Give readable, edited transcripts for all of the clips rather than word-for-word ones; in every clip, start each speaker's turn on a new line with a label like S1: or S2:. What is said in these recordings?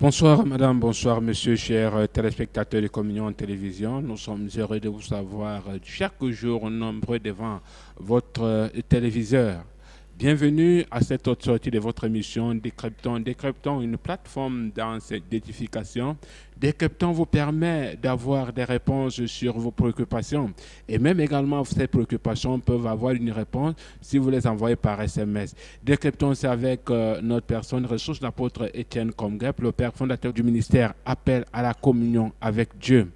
S1: Bonsoir madame, bonsoir monsieur, chers téléspectateurs de Communion en télévision. Nous sommes heureux de vous savoir chaque jour nombreux devant votre téléviseur. Bienvenue à cette autre sortie de votre émission Décryptons. Décryptons, une plateforme d'édification. Décryptons vous permet d'avoir des réponses sur vos préoccupations. Et même également, ces préoccupations peuvent avoir une réponse si vous les envoyez par SMS. Décryptons, c'est avec notre personne ressource, l'apôtre Étienne Comgep, le père fondateur du ministère Appel à la communion avec Dieu,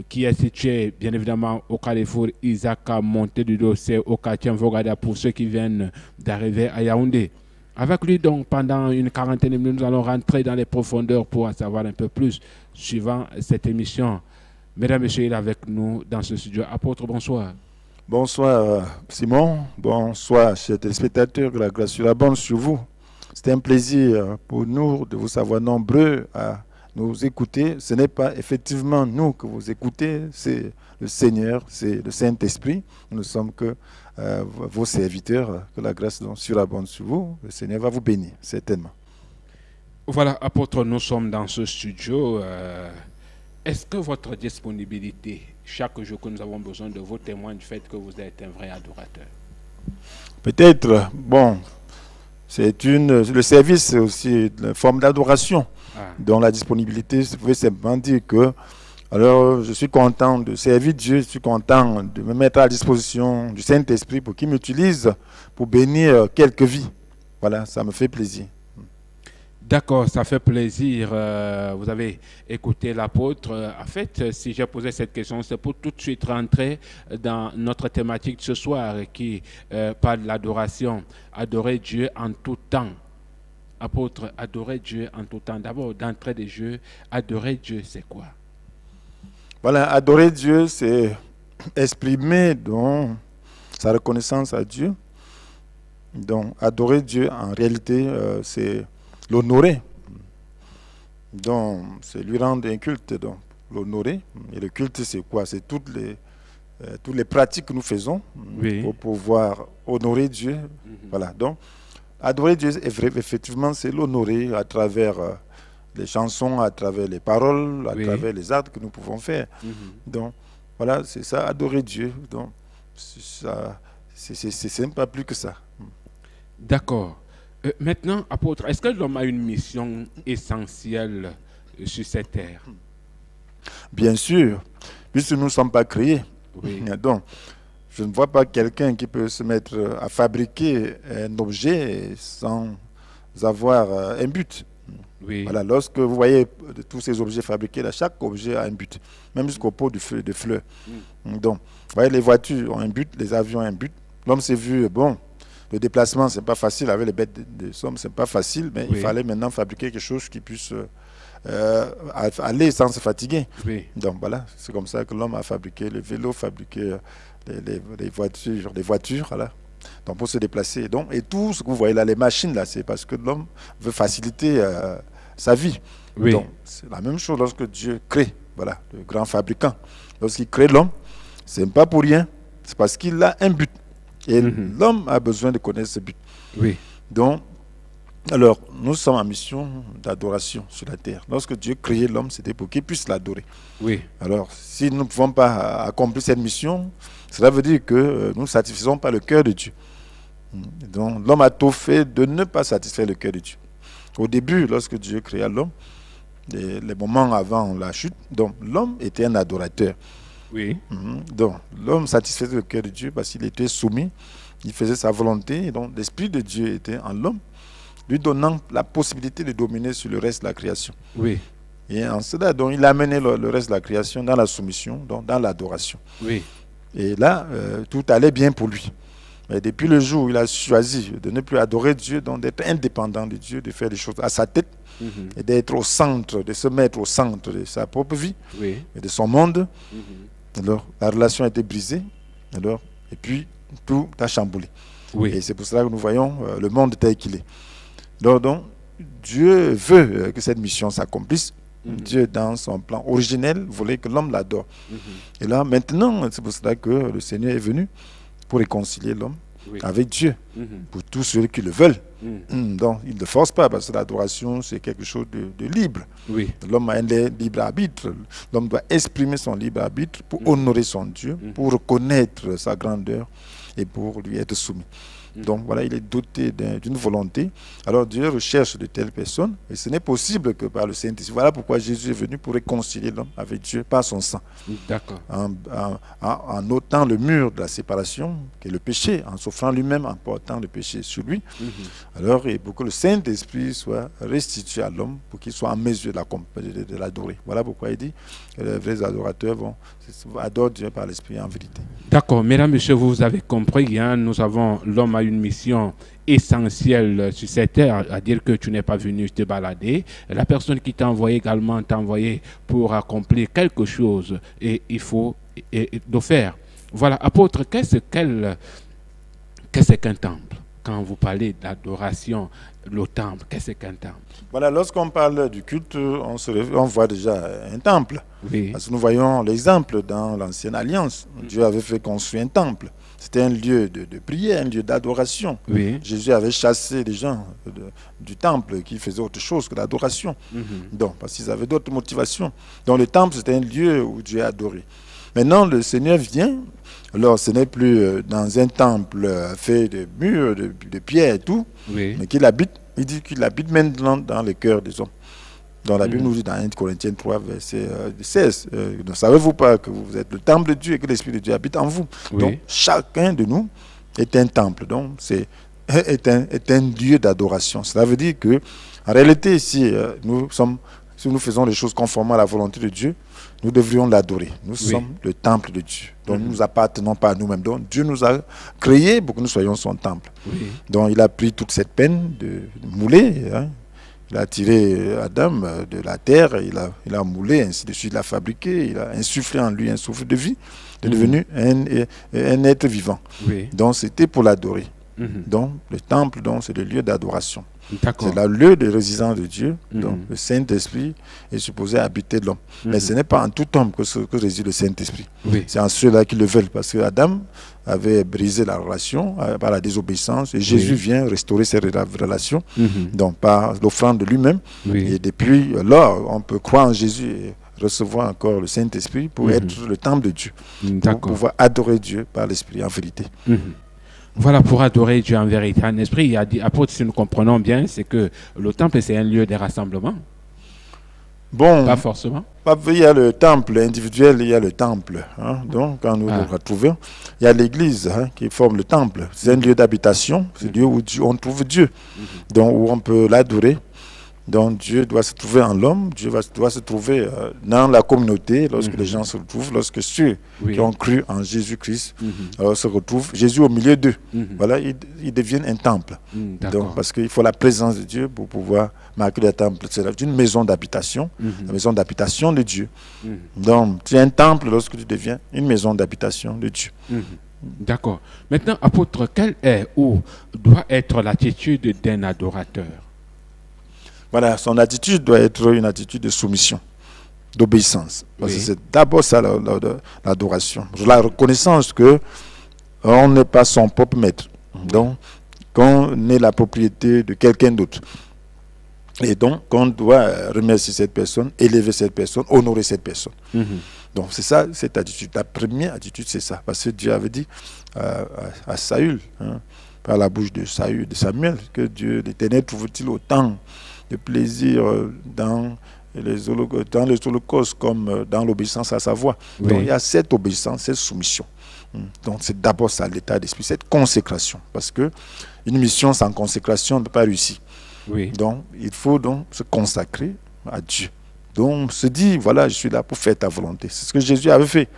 S1: qui est situé bien évidemment au carrefour Isaka Monté du dossier au quartier Vogada pour ceux qui viennent d'arriver à Yaoundé. Avec lui, donc, pendant une quarantaine de minutes, nous allons rentrer dans les profondeurs pour en savoir un peu plus suivant cette émission. Mesdames et messieurs, il est avec nous dans ce studio. Apôtre, bonsoir.
S2: Bonsoir Simon, bonsoir chers téléspectateurs, que la grâce sur l'abonde sur vous. C'est un plaisir pour nous de vous savoir nombreux à nous écouter. Ce n'est pas effectivement nous que vous écoutez, c'est le Seigneur, c'est le Saint-Esprit. Nous ne sommes que vos serviteurs, que la grâce surabonde sur vous. Le Seigneur va vous bénir, certainement.
S1: Voilà, apôtre, nous sommes dans ce studio. Est-ce que votre disponibilité, chaque jour que nous avons besoin de vous, témoigne du fait que vous êtes un vrai adorateur?
S2: Peut-être, le service, c'est aussi une forme d'adoration. Dans la disponibilité, vous pouvez simplement dire que alors je suis content de servir Dieu, je suis content de me mettre à la disposition du Saint-Esprit pour qu'il m'utilise pour bénir quelques vies. Voilà, ça me fait plaisir.
S1: D'accord, ça fait plaisir. Vous avez écouté l'apôtre. En fait, si j'ai posé cette question, c'est pour tout de suite rentrer dans notre thématique de ce soir qui parle de l'adoration. Adorer Dieu en tout temps. Apôtre, adorer Dieu en tout temps. D'abord, d'entrée de jeu, adorer Dieu, c'est quoi?
S2: Voilà, adorer Dieu, c'est exprimer donc sa reconnaissance à Dieu. Donc, adorer Dieu, en réalité, c'est l'honorer. Donc, c'est lui rendre un culte, donc l'honorer. Et le culte, c'est quoi? C'est toutes les pratiques que nous faisons pour pouvoir honorer Dieu. Voilà, donc, adorer Dieu, effectivement, c'est l'honorer à travers les chansons, à travers les paroles, à travers les actes que nous pouvons faire. Donc, voilà, c'est ça, adorer Dieu. Donc, c'est même pas plus que ça.
S1: D'accord. Maintenant, apôtre, est-ce que l'homme a une mission essentielle sur cette terre?
S2: Bien sûr, puisque nous ne sommes pas créés. Donc, je ne vois pas quelqu'un qui peut se mettre à fabriquer un objet sans avoir un but. Voilà, lorsque vous voyez tous ces objets fabriqués, là, chaque objet a un but, même jusqu'au pot de fleurs. Donc, vous voyez, les voitures ont un but, les avions ont un but. L'homme s'est vu, le déplacement, c'est pas facile, avec les bêtes de somme, c'est pas facile, mais il fallait maintenant fabriquer quelque chose qui puisse aller sans se fatiguer. Donc voilà, c'est comme ça que l'homme a fabriqué le vélo, fabriqué les voitures, voilà. Donc pour se déplacer. Donc, et tout ce que vous voyez là, les machines là, c'est parce que l'homme veut faciliter sa vie. Donc c'est la même chose lorsque Dieu crée, voilà, le grand fabricant. Lorsqu'il crée l'homme, c'est pas pour rien, c'est parce qu'il a un but. Et l'homme a besoin de connaître ce but. Donc, alors, nous sommes en mission d'adoration sur la terre. Lorsque Dieu créait l'homme, c'était pour qu'il puisse l'adorer. Alors, si nous ne pouvons pas accomplir cette mission, cela veut dire que nous ne satisfaisons pas le cœur de Dieu. Donc, l'homme a tout fait de ne pas satisfaire le cœur de Dieu. Au début, lorsque Dieu créa l'homme, les moments avant la chute, donc l'homme était un adorateur. Donc, l'homme satisfaisait le cœur de Dieu parce qu'il était soumis, il faisait sa volonté, et donc l'Esprit de Dieu était en l'homme, lui donnant la possibilité de dominer sur le reste de la création. Et en cela, donc, il a amené le reste de la création dans la soumission, donc dans l'adoration. Et là, tout allait bien pour lui. Mais depuis le jour où il a choisi de ne plus adorer Dieu, donc d'être indépendant de Dieu, de faire des choses à sa tête, et d'être au centre, de se mettre au centre de sa propre vie, et de son monde, alors la relation a été brisée, et puis tout a chamboulé. Et c'est pour cela que nous voyons le monde tel qu'il est. Donc, Dieu veut que cette mission s'accomplisse. Dieu, dans son plan originel, voulait que l'homme l'adore. Et là, maintenant, c'est pour cela que le Seigneur est venu pour réconcilier l'homme. avec Dieu, pour tous ceux qui le veulent. Donc, il ne force pas, parce que l'adoration, c'est quelque chose de libre. L'homme a un libre arbitre. L'homme doit exprimer son libre arbitre pour honorer son Dieu, pour reconnaître sa grandeur et pour lui être soumis. Donc voilà, il est doté d'une volonté. Alors Dieu recherche de telles personnes, et ce n'est possible que par le Saint-Esprit. Voilà pourquoi Jésus est venu pour réconcilier l'homme avec Dieu par son sang.
S1: D'accord.
S2: En ôtant le mur de la séparation, qui est le péché, en s'offrant lui-même, en portant le péché sur lui. Alors, et pour que le Saint-Esprit soit restitué à l'homme, pour qu'il soit en mesure de l'adorer. Voilà pourquoi il dit que les vrais adorateurs adorent Dieu par l'Esprit en vérité.
S1: D'accord. Mesdames, Messieurs, vous avez compris, hein, l'homme a une mission essentielle sur cette terre, à dire que tu n'es pas venu te balader. La personne qui t'a envoyé également t'a envoyé pour accomplir quelque chose, et il faut le faire. Voilà, apôtre, qu'est-ce qu'un temple? Quand vous parlez d'adoration, le temple, qu'est-ce qu'un temple?
S2: Voilà, lorsqu'on parle du culte, on voit déjà un temple. Parce que nous voyons l'exemple dans l'Ancienne Alliance. Dieu avait fait construire un temple. C'était un lieu de prière, un lieu d'adoration. Jésus avait chassé les gens du temple qui faisaient autre chose que l'adoration. Donc, parce qu'ils avaient d'autres motivations. Donc le temple, c'était un lieu où Dieu est adoré. Maintenant, le Seigneur vient. Alors, ce n'est plus dans un temple fait de murs, de pierre et tout, mais qu'il habite. Il dit qu'il habite maintenant dans le cœur des hommes. Dans la Bible nous dit dans 1 Corinthiens 3, verset 16, ne savez-vous pas que vous êtes le temple de Dieu et que l'Esprit de Dieu habite en vous? Donc, chacun de nous est un temple. Donc, est un lieu d'adoration. Cela veut dire que, en réalité, si nous faisons les choses conformément à la volonté de Dieu, nous devrions l'adorer. Nous sommes le temple de Dieu. Donc, nous n'appartenons pas à nous-mêmes. Donc, Dieu nous a créés pour que nous soyons son temple. Donc, il a pris toute cette peine de mouler. Il a tiré Adam de la terre, il a moulé, ainsi de suite, il a fabriqué, il a insufflé en lui un souffle de vie. Il est devenu un être vivant. Donc, c'était pour l'adorer. Donc, le temple, c'est le lieu d'adoration. C'est le lieu de résidence de Dieu. Donc, le Saint-Esprit est supposé habiter l'homme. Mais ce n'est pas en tout homme que réside le Saint-Esprit. C'est en ceux-là qui le veulent. Parce que Adam avait brisé la relation par la désobéissance. Et Jésus vient restaurer ces relations. Donc, par l'offrande de lui-même. Et depuis lors, on peut croire en Jésus et recevoir encore le Saint-Esprit pour être le temple de Dieu. Pour pouvoir adorer Dieu par l'Esprit en vérité.
S1: Voilà, pour adorer Dieu en vérité, en esprit, il a dit, apôtre, si nous comprenons bien, c'est que le temple, c'est un lieu de rassemblement.
S2: Bon,
S1: pas forcément.
S2: Il y a le temple individuel, il y a le temple. Donc, quand nous le retrouvons, il y a l'église qui forme le temple. C'est un lieu d'habitation, c'est un lieu où on trouve Dieu, donc où on peut l'adorer. Donc Dieu doit se trouver en l'homme, Dieu doit se trouver dans la communauté, lorsque les gens se retrouvent, lorsque ceux qui ont cru en Jésus-Christ se retrouvent, Jésus au milieu d'eux. Voilà, ils deviennent un temple. Donc, parce qu'il faut la présence de Dieu pour pouvoir marquer le temple. C'est une maison d'habitation, la maison d'habitation de Dieu. Donc, tu es un temple lorsque tu deviens une maison d'habitation de Dieu.
S1: D'accord. Maintenant, apôtre, quelle est ou doit être l'attitude d'un adorateur?
S2: Voilà, son attitude doit être une attitude de soumission, d'obéissance. Parce que c'est d'abord ça l'adoration. La reconnaissance qu'on n'est pas son propre maître. Donc, qu'on est la propriété de quelqu'un d'autre. Et donc, qu'on doit remercier cette personne, élever cette personne, honorer cette personne. Donc, c'est ça, cette attitude. La première attitude, c'est ça. Parce que Dieu avait dit à Saül, par la bouche de Samuel, que Dieu, l'Éternel, trouve-t-il autant de plaisir dans les holocaustes comme dans l'obéissance à sa voix. Donc il y a cette obéissance, cette soumission. Donc c'est d'abord ça, l'état d'esprit, cette consécration. Parce que une mission sans consécration ne peut pas réussir. Donc il faut donc se consacrer à Dieu. Donc se dire, voilà, je suis là pour faire ta volonté. C'est ce que Jésus avait fait.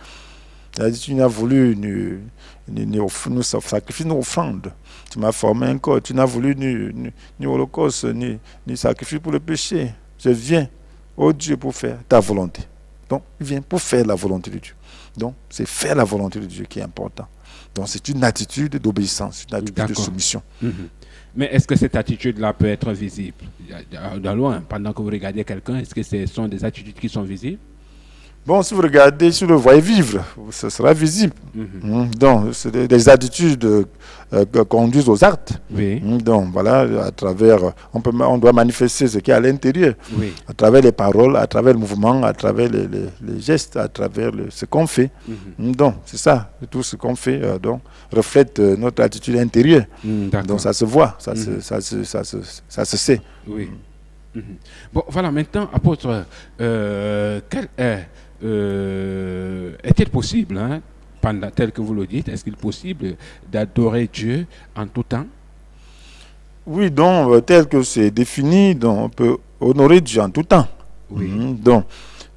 S2: Il a dit, tu n'as voulu nous sacrifier une offrande. Tu m'as formé un corps. Tu n'as voulu ni holocauste, ni sacrifice pour le péché. Je viens, oh Dieu, pour faire ta volonté. Donc, il vient pour faire la volonté de Dieu. Donc, c'est faire la volonté de Dieu qui est important. Donc, c'est une attitude d'obéissance, une attitude de soumission.
S1: Mais est-ce que cette attitude-là peut être visible de loin? Pendant que vous regardez quelqu'un, est-ce que ce sont des attitudes qui sont visibles?
S2: Bon, si vous regardez, si vous le voyez vivre, ce sera visible. Donc, c'est des attitudes conduisent aux actes.
S1: Oui.
S2: Donc, voilà, à travers, on doit manifester ce qui est à l'intérieur,
S1: Oui.
S2: à travers les paroles, à travers le mouvement, à travers les gestes, à travers ce qu'on fait. Donc, c'est ça, tout ce qu'on fait donc, reflète notre attitude intérieure. Donc, ça se voit, ça se sait.
S1: Oui. Bon, voilà, maintenant, apôtre, est-il possible, hein, tel que vous le dites, est-ce qu'il est possible d'adorer Dieu en tout temps?
S2: Oui, donc, tel que c'est défini, donc, on peut honorer Dieu en tout temps.
S1: Oui.
S2: Donc,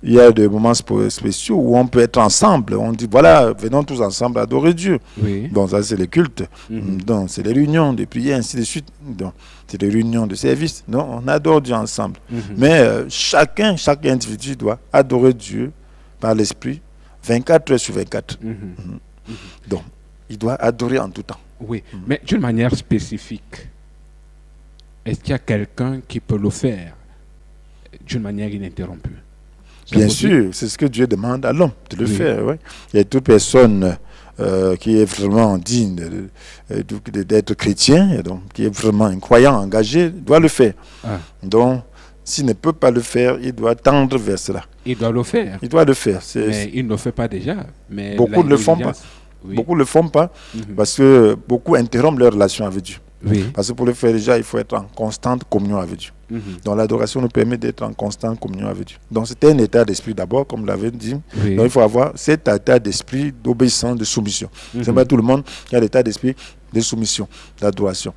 S2: il y a des moments spéciaux où on peut être ensemble. On dit, voilà, venons tous ensemble adorer Dieu.
S1: Oui.
S2: Donc, ça, c'est les cultes. Donc, c'est les réunions de prière, ainsi de suite. Donc, c'est des réunions de service. Donc, on adore Dieu ensemble. Mais chaque individu doit adorer Dieu par l'esprit 24 heures sur 24. Donc, il doit adorer en tout temps.
S1: Oui, mais d'une manière spécifique, est-ce qu'il y a quelqu'un qui peut le faire d'une manière ininterrompue?
S2: Bien sûr, c'est ce que Dieu demande à l'homme de le faire. Ouais. Il y a toute personne qui est vraiment digne d'être chrétien, et donc, qui est vraiment un croyant engagé, doit le faire. Donc, s'il ne peut pas le faire, il doit tendre vers cela.
S1: Il doit le faire.
S2: Il doit le faire.
S1: Mais il ne le fait pas déjà. Mais
S2: beaucoup ne le font pas. Oui. Beaucoup ne le font pas parce que beaucoup interrompent leur relation avec Dieu.
S1: Oui.
S2: Parce que pour le faire déjà, il faut être en constante communion avec Dieu. Donc l'adoration nous permet d'être en constante communion avec Dieu. Donc c'était un état d'esprit d'abord, comme l'avait dit. Oui. Donc il faut avoir cet état d'esprit d'obéissance, de soumission. C'est pas tout le monde qui a l'état d'esprit de soumission, d'adoration.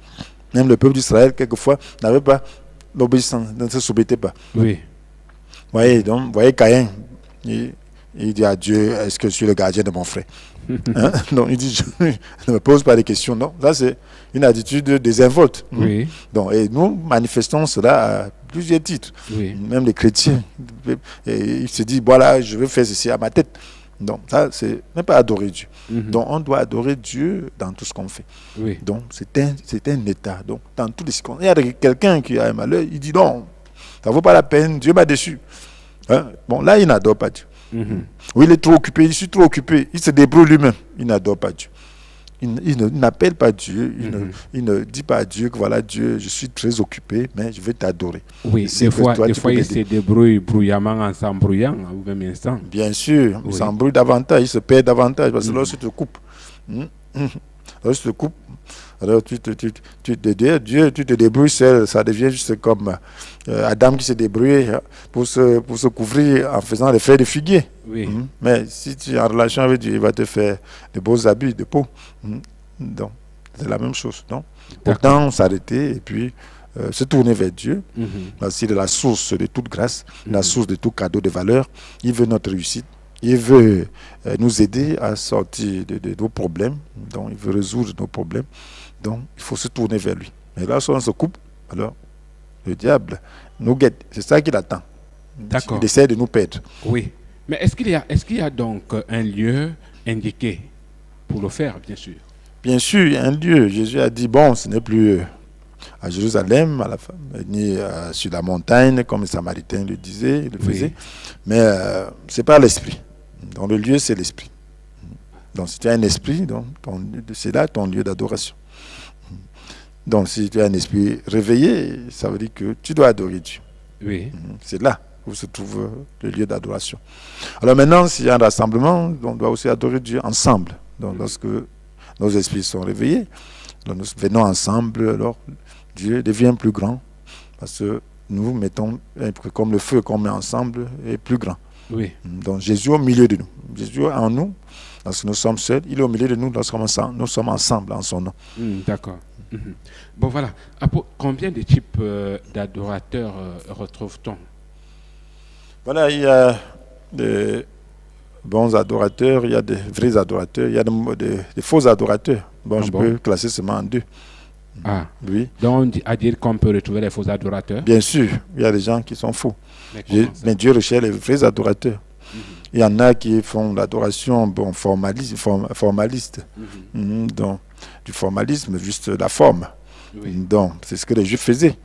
S2: Même le peuple d'Israël, quelquefois, n'avait pas l'obéissance, ne se soumettait pas.
S1: Oui.
S2: Voyez Caïn, il dit à Dieu, est-ce que je suis le gardien de mon frère? Donc il dit, je ne me pose pas de questions. Non, ça c'est une attitude désinvolte.
S1: Oui.
S2: Donc, et nous manifestons cela à plusieurs titres.
S1: Oui.
S2: Même les chrétiens, et il se dit, voilà, je veux faire ceci à ma tête. Donc ça, c'est même pas adorer Dieu. Donc on doit adorer Dieu dans tout ce qu'on fait.
S1: Oui.
S2: Donc c'est un état. Donc dans tous les circonstances, il y a quelqu'un qui a un malheur, il dit non, ça vaut pas la peine, Dieu m'a déçu. Bon, là, il n'adore pas Dieu. Oui, il est trop occupé, je suis trop occupé. Il se débrouille lui-même. Il n'adore pas Dieu. Il n'appelle pas Dieu. Il ne dit pas à Dieu que voilà, Dieu, je suis très occupé, mais je vais t'adorer.
S1: Oui, des fois il se débrouille bruyamment en s'embrouillant au même instant.
S2: Bien sûr, il s'embrouille davantage, il se perd davantage parce que lorsque tu te coupes, lorsque tu te coupes, alors tu te débrouilles seul, ça devient juste comme Adam qui se débrouillait pour se couvrir en faisant les feuilles de figuier.
S1: Oui.
S2: Mais si tu es en relation avec Dieu, il va te faire de beaux habits de peau. Donc, c'est la même chose. Donc, autant s'arrêter et puis se tourner vers Dieu, parce qu'il est la source de toute grâce, la source de tout cadeau de valeur. Il veut notre réussite. Il veut nous aider à sortir de nos problèmes. Donc, il veut résoudre nos problèmes. Donc, il faut se tourner vers lui. Mais là, si on se coupe, alors le diable nous guette. C'est ça qu'il attend.
S1: D'accord.
S2: Il essaie de nous perdre.
S1: Oui. Mais est-ce qu'il y a donc un lieu indiqué pour le faire, bien sûr? Bien
S2: sûr, il y a un lieu. Jésus a dit, bon, ce n'est plus à Jérusalem, ni sur la montagne, comme les Samaritains le disaient, le faisaient. Mais c'est pas l'esprit. Donc le lieu, c'est l'esprit. Donc si tu as un esprit, donc, c'est là ton lieu d'adoration. Donc si tu as un esprit réveillé, ça veut dire que tu dois adorer Dieu.
S1: Oui.
S2: C'est là où se trouve le lieu d'adoration. Alors maintenant, s'il y a un rassemblement, on doit aussi adorer Dieu ensemble. Donc lorsque nos esprits sont réveillés, donc nous venons ensemble, alors Dieu devient plus grand, parce que nous mettons, comme le feu qu'on met ensemble, est plus grand.
S1: Oui.
S2: Donc Jésus au milieu de nous. Jésus en nous, lorsque nous sommes seuls, il est au milieu de nous lorsque nous sommes ensemble en son nom.
S1: D'accord. Bon voilà. Combien de types d'adorateurs retrouve-t-on?
S2: Voilà, il y a des bons adorateurs, il y a des vrais adorateurs, il y a des faux adorateurs. Bon, je peux classer seulement en deux.
S1: Ah,
S2: oui.
S1: Donc, à dire qu'on peut retrouver les faux adorateurs?
S2: Bien sûr, il y a des gens qui sont faux. Mais Dieu recherche les vrais adorateurs. Il y en a qui font l'adoration formaliste. Donc, du formalisme, juste la forme. Oui. Donc, c'est ce que les Juifs faisaient.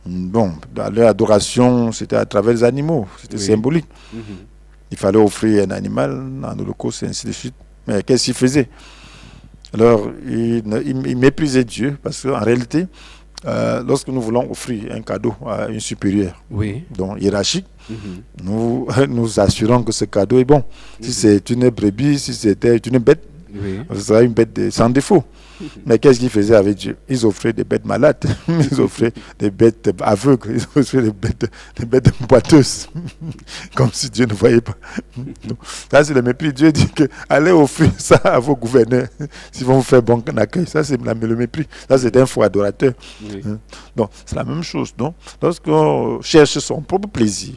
S2: Bon, dans leur adoration, c'était à travers les animaux, c'était symbolique. Il fallait offrir un animal en holocauste et ainsi de suite. Mais qu'est-ce qu'il faisait? Alors, il méprisait Dieu parce qu'en réalité, lorsque nous voulons offrir un cadeau à une supérieure, donc hiérarchique, nous assurons que ce cadeau est bon. Si c'est une brebis, si c'était une bête, ce sera une bête sans défaut. Mais qu'est-ce qu'ils faisaient avec Dieu? Ils offraient des bêtes malades, ils offraient des bêtes aveugles, ils offraient des bêtes boiteuses, comme si Dieu ne voyait pas. Donc, ça, c'est le mépris. Dieu dit que allez offrir ça à vos gouverneurs, s'ils vont vous faire bon accueil. Ça, c'est le mépris. Ça, c'est un faux adorateur. Donc, c'est la même chose. Donc, lorsqu'on cherche son propre plaisir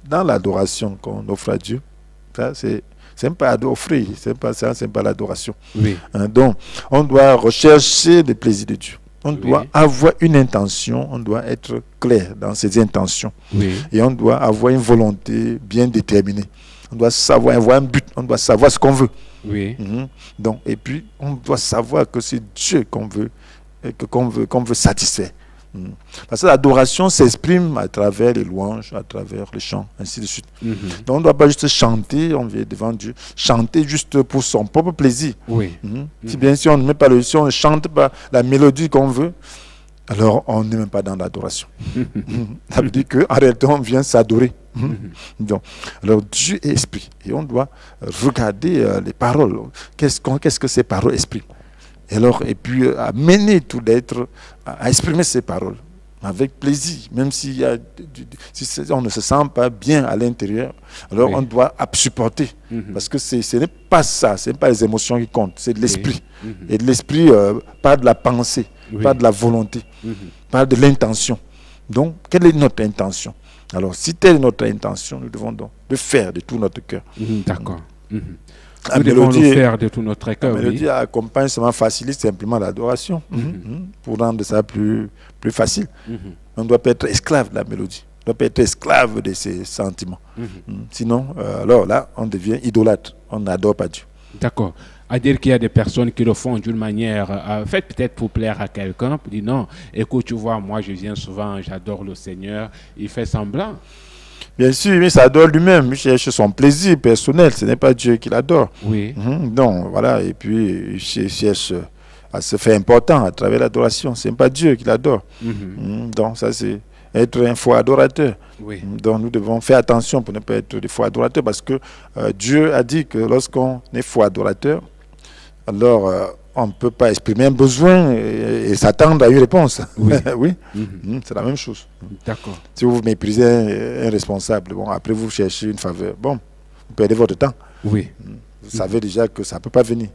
S2: dans l'adoration qu'on offre à Dieu, ça, c'est pas offrir, c'est pas l'adoration. Donc, on doit rechercher le plaisir de Dieu. On doit avoir une intention, on doit être clair dans ses intentions. Et on doit avoir une volonté bien déterminée. On doit savoir avoir un but, on doit savoir ce qu'on veut. Donc, et puis, on doit savoir que c'est Dieu qu'on veut satisfaire. Parce que l'adoration s'exprime à travers les louanges, à travers les chants, ainsi de suite. Donc on ne doit pas juste chanter, on vient devant Dieu, chanter juste pour son propre plaisir. Si bien sûr on ne met pas si on ne chante pas la mélodie qu'on veut, alors on n'est même pas dans l'adoration. Ça veut dire qu'en réalité on vient s'adorer. Donc, alors Dieu est esprit et on doit regarder les paroles. Qu'est-ce que ces paroles expriment? Et puis amener tout l'être à exprimer ces paroles avec plaisir, même si on ne se sent pas bien à l'intérieur, alors on doit supporter, parce que ce n'est pas ça, ce n'est pas les émotions qui comptent, c'est de l'esprit. Et de l'esprit, pas de la pensée, pas de la volonté, pas de l'intention. Donc, quelle est notre intention? Alors, si telle est notre intention, nous devons donc le faire de tout notre cœur.
S1: D'accord. Nous devons le faire de tout notre cœur.
S2: La mélodie accompagne seulement, facilite simplement l'adoration, pour rendre ça plus facile. On ne doit pas être esclave de la mélodie. On ne doit pas être esclave de ses sentiments. Sinon, alors là, on devient idolâtre. On n'adore pas Dieu.
S1: D'accord. À dire qu'il y a des personnes qui le font d'une manière, faite peut-être pour plaire à quelqu'un, pour dire non, écoute, tu vois, moi je viens souvent, j'adore le Seigneur. Il fait semblant.
S2: Bien sûr, il s'adore lui-même, il cherche son plaisir personnel, ce n'est pas Dieu qui l'adore. Donc, voilà, et puis il cherche à se faire important à travers l'adoration, ce n'est pas Dieu qui l'adore. Donc, ça c'est être un faux adorateur. Donc, nous devons faire attention pour ne pas être des faux adorateurs, parce que Dieu a dit que lorsqu'on est faux adorateur, alors on ne peut pas exprimer un besoin et s'attendre à une réponse. C'est la même chose.
S1: D'accord.
S2: Si vous méprisez un responsable, bon, après vous cherchez une faveur, bon, vous perdez votre temps. Vous savez déjà que ça ne peut pas venir.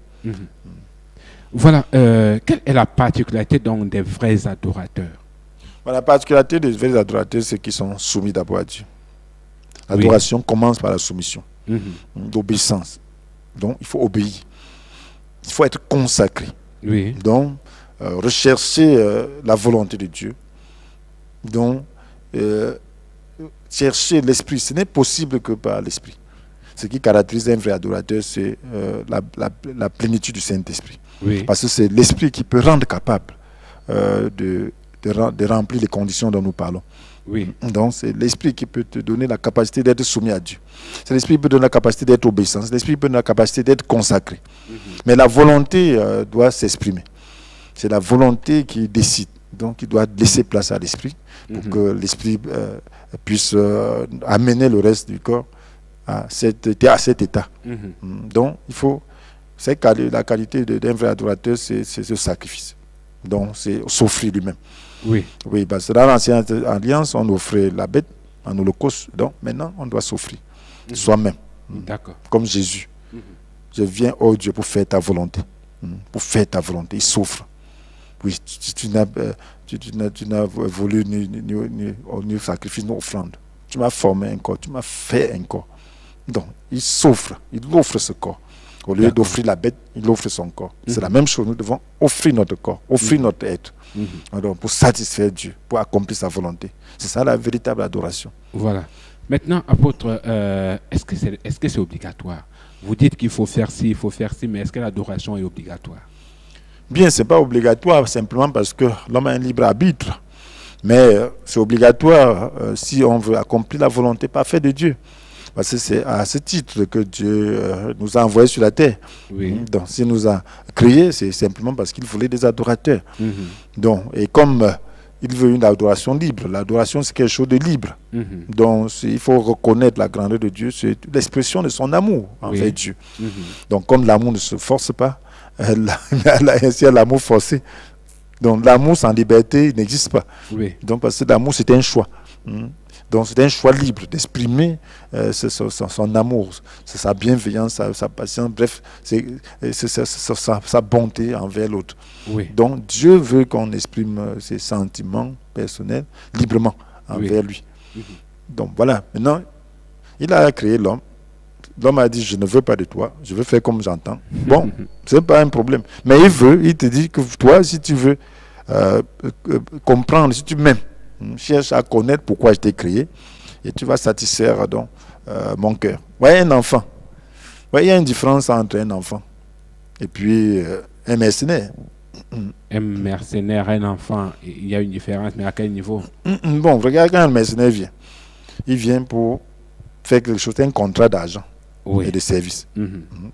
S1: Voilà. Quelle est la particularité donc des vrais adorateurs?
S2: La particularité des vrais adorateurs, c'est qu'ils sont soumis d'abord à Dieu. L'adoration commence par la soumission, l'obéissance. Donc, il faut obéir. Il faut être consacré. Donc, rechercher la volonté de Dieu. Donc, chercher l'esprit. Ce n'est possible que par l'esprit. Ce qui caractérise un vrai adorateur, c'est la plénitude du Saint-Esprit. Parce que c'est l'esprit qui peut rendre capable de remplir les conditions dont nous parlons. Donc, c'est l'esprit qui peut te donner la capacité d'être soumis à Dieu. C'est l'esprit qui peut te donner la capacité d'être obéissant. C'est l'esprit qui peut te donner la capacité d'être consacré. Mais la volonté doit s'exprimer. C'est la volonté qui décide. Donc, il doit laisser place à l'esprit pour que l'esprit puisse amener le reste du corps à cet état. Donc, il faut... la qualité d'un vrai adorateur, c'est ce sacrifice. Donc, c'est s'offrir lui-même. Parce que dans l'Ancienne Alliance, on offrait la bête en holocauste. Donc, maintenant, on doit s'offrir soi-même. Comme Jésus. Je viens, oh Dieu, pour faire ta volonté. Pour faire ta volonté. Il souffre. Tu n'as voulu ni sacrifice, ni offrande. Tu m'as formé un corps. Tu m'as fait un corps. Donc, il souffre. Il offre ce corps. Au lieu d'offrir la bête, il offre son corps. C'est la même chose. Nous devons offrir notre corps, offrir notre être. Alors, pour satisfaire Dieu, pour accomplir sa volonté. C'est ça la véritable adoration.
S1: Voilà. Maintenant, apôtre, est-ce que c'est obligatoire? Vous dites qu'il faut faire ci, mais est-ce que l'adoration est obligatoire?
S2: Bien, ce n'est pas obligatoire, simplement parce que l'homme a un libre arbitre. Mais c'est obligatoire si on veut accomplir la volonté parfaite de Dieu. Parce que c'est à ce titre que Dieu nous a envoyés sur la terre.
S1: Oui.
S2: Donc, s'il nous a créés, c'est simplement parce qu'il voulait des adorateurs.
S1: Mhm.
S2: Donc, et comme il veut une adoration libre, l'adoration c'est quelque chose de libre.
S1: Mhm.
S2: Donc, il faut reconnaître la grandeur de Dieu, c'est l'expression de son amour envers Dieu.
S1: Mhm.
S2: Donc, comme l'amour ne se force pas, ainsi l'amour forcé. Donc, l'amour sans liberté n'existe pas.
S1: Oui.
S2: Donc, parce que l'amour, c'est un choix. Donc, c'est un choix libre d'exprimer son amour, sa bienveillance, sa patience, bref, c'est sa bonté envers l'autre.
S1: Oui.
S2: Donc, Dieu veut qu'on exprime ses sentiments personnels librement envers lui. Donc, voilà. Maintenant, il a créé l'homme. L'homme a dit, je ne veux pas de toi, je veux faire comme j'entends. Bon, ce n'est pas un problème. Mais il te dit que toi, si tu veux comprendre, si tu m'aimes, cherche à connaître pourquoi je t'ai créé, et tu vas satisfaire donc mon cœur. Voyez un enfant. Il y a une différence entre un enfant et puis un mercenaire.
S1: Un mercenaire, un enfant, il y a une différence, mais à quel niveau?
S2: Bon, regarde quand un mercenaire vient. Il vient pour faire quelque chose, un contrat d'argent et de service.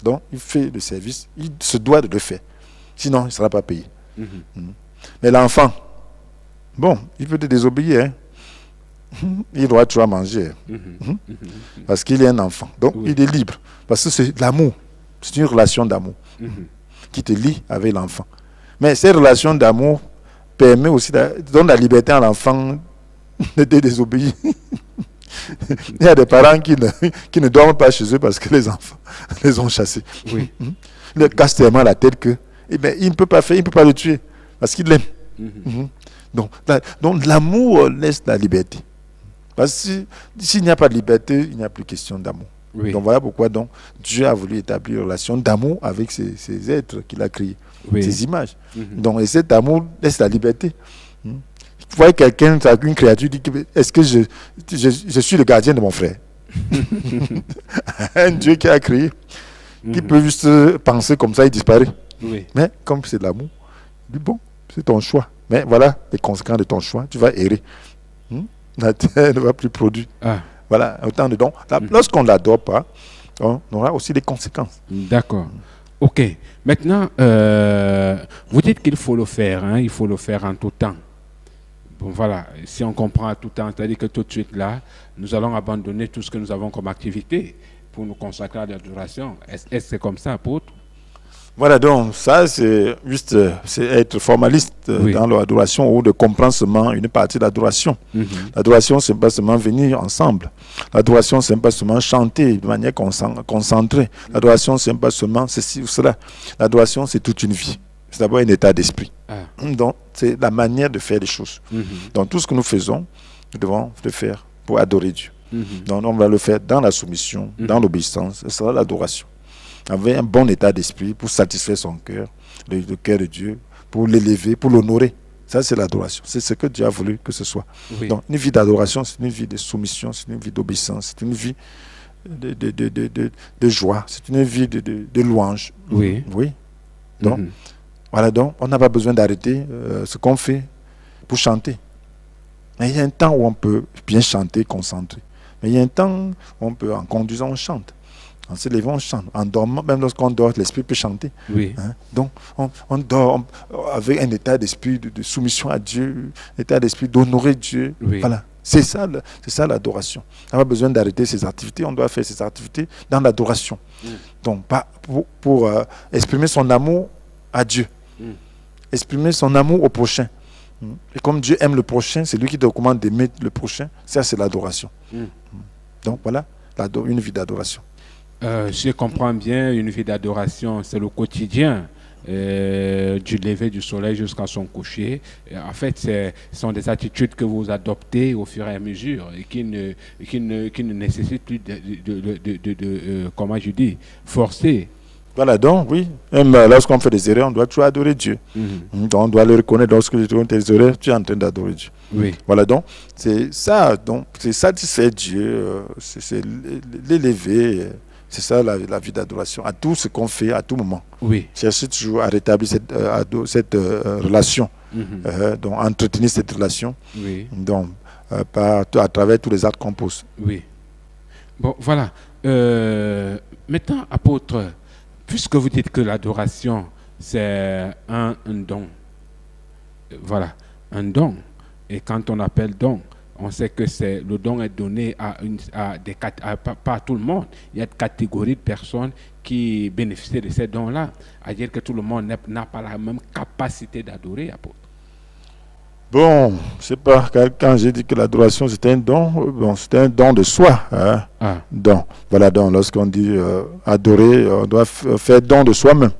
S2: Donc, il fait le service, il se doit de le faire. Sinon, il ne sera pas payé. Mais l'enfant, bon, il peut te désobéir. Hein. Il doit toujours manger. Parce qu'il est un enfant. Donc, il est libre. Parce que c'est l'amour. C'est une relation d'amour qui te lie avec l'enfant. Mais cette relation d'amour permet aussi, donne la liberté à l'enfant de te désobéir. Il y a des parents qui ne dorment pas chez eux parce que les enfants les ont chassés.
S1: Oui.
S2: Il leur casse tellement la tête que il ne peut pas faire, il ne peut pas le tuer parce qu'il l'aime. Donc l'amour laisse la liberté. Parce que s'il n'y a pas de liberté, il n'y a plus question d'amour. Oui. Donc voilà pourquoi donc, Dieu a voulu établir une relation d'amour avec ces êtres qu'il a créés, ces images. Donc, et cet amour laisse la liberté. Vous voyez quelqu'un, une créature, dit est-ce que je suis le gardien de mon frère? Un Dieu qui a créé, qui peut juste penser comme ça, il disparaît. Oui. Mais comme c'est de l'amour, il dit bon, c'est ton choix. Mais voilà les conséquences de ton choix, tu vas errer. La terre ne va plus produire. Voilà, autant de dons. Lorsqu'on ne l'adore pas, on aura aussi des conséquences.
S1: D'accord. Ok. Maintenant, vous dites qu'il faut le faire, hein, il faut le faire en tout temps. Bon, voilà, si on comprend à tout temps, c'est-à-dire que tout de suite là, nous allons abandonner tout ce que nous avons comme activité pour nous consacrer à l'adoration. Est-ce que c'est comme ça, apôtre?
S2: Voilà, donc ça c'est juste être formaliste dans l'adoration ou de comprendre seulement une partie de l'adoration. L'adoration, c'est pas seulement venir ensemble. L'adoration, c'est pas seulement chanter de manière concentrée. L'adoration, c'est pas seulement ceci ou cela. L'adoration, c'est toute une vie. C'est d'abord un état d'esprit. Donc, c'est la manière de faire les choses. Donc, tout ce que nous faisons, nous devons le faire pour adorer Dieu. Donc, on va le faire dans la soumission, dans l'obéissance. Ce sera l'adoration. Avec un bon état d'esprit pour satisfaire son cœur, le cœur de Dieu, pour l'élever, pour l'honorer. Ça, c'est l'adoration. C'est ce que Dieu a voulu que ce soit. Donc, une vie d'adoration, c'est une vie de soumission, c'est une vie d'obéissance, c'est une vie de joie, c'est une vie de louange. Oui. Donc, voilà, donc, on n'a pas besoin d'arrêter ce qu'on fait pour chanter. Mais il y a un temps où on peut bien chanter, concentrer. Mais il y a un temps où on peut, en conduisant, on chante. En se levant, on chante. En dormant, même lorsqu'on dort, l'esprit peut chanter. Donc, on dort avec un état d'esprit de soumission à Dieu, un état d'esprit d'honorer Dieu. Voilà. C'est ça l'adoration. On n'a pas besoin d'arrêter ses activités. On doit faire ses activités dans l'adoration. Donc, pas pour exprimer son amour à Dieu. Exprimer son amour au prochain. Et comme Dieu aime le prochain, c'est lui qui te recommande d'aimer le prochain. Ça, c'est l'adoration. Donc, voilà, une vie d'adoration.
S1: Si je comprends bien, une vie d'adoration, c'est le quotidien, du lever du soleil jusqu'à son coucher. En fait, ce sont des attitudes que vous adoptez au fur et à mesure et qui ne nécessitent plus comment je dis, forcer.
S2: Voilà, donc, oui, même lorsqu'on fait des erreurs, on doit toujours adorer Dieu. Donc, on doit le reconnaître. Lorsque tu fais des erreurs, tu es en train d'adorer Dieu. Voilà, donc, c'est ça. Donc, c'est satisfaire Dieu, c'est l'élever. C'est ça la vie d'adoration. À tout ce qu'on fait, à tout moment. Chercher toujours à rétablir cette relation. Donc, entretenir cette relation. Donc, à travers tous les actes qu'on pose.
S1: Bon, voilà. Maintenant, apôtre, puisque vous dites que l'adoration, c'est un don, voilà, un don. Et quand on appelle don, on sait que le don est donné pas à tout le monde. Il y a des catégories de personnes qui bénéficient de ces dons-là. À dire que tout le monde n'a pas la même capacité d'adorer, apôtre.
S2: Bon, je sais pas, quand j'ai dit que l'adoration c'était un don, bon, c'était un don de soi. Hein?
S1: Ah.
S2: Don. Voilà, don. Lorsqu'on dit adorer, on doit faire don de soi-même.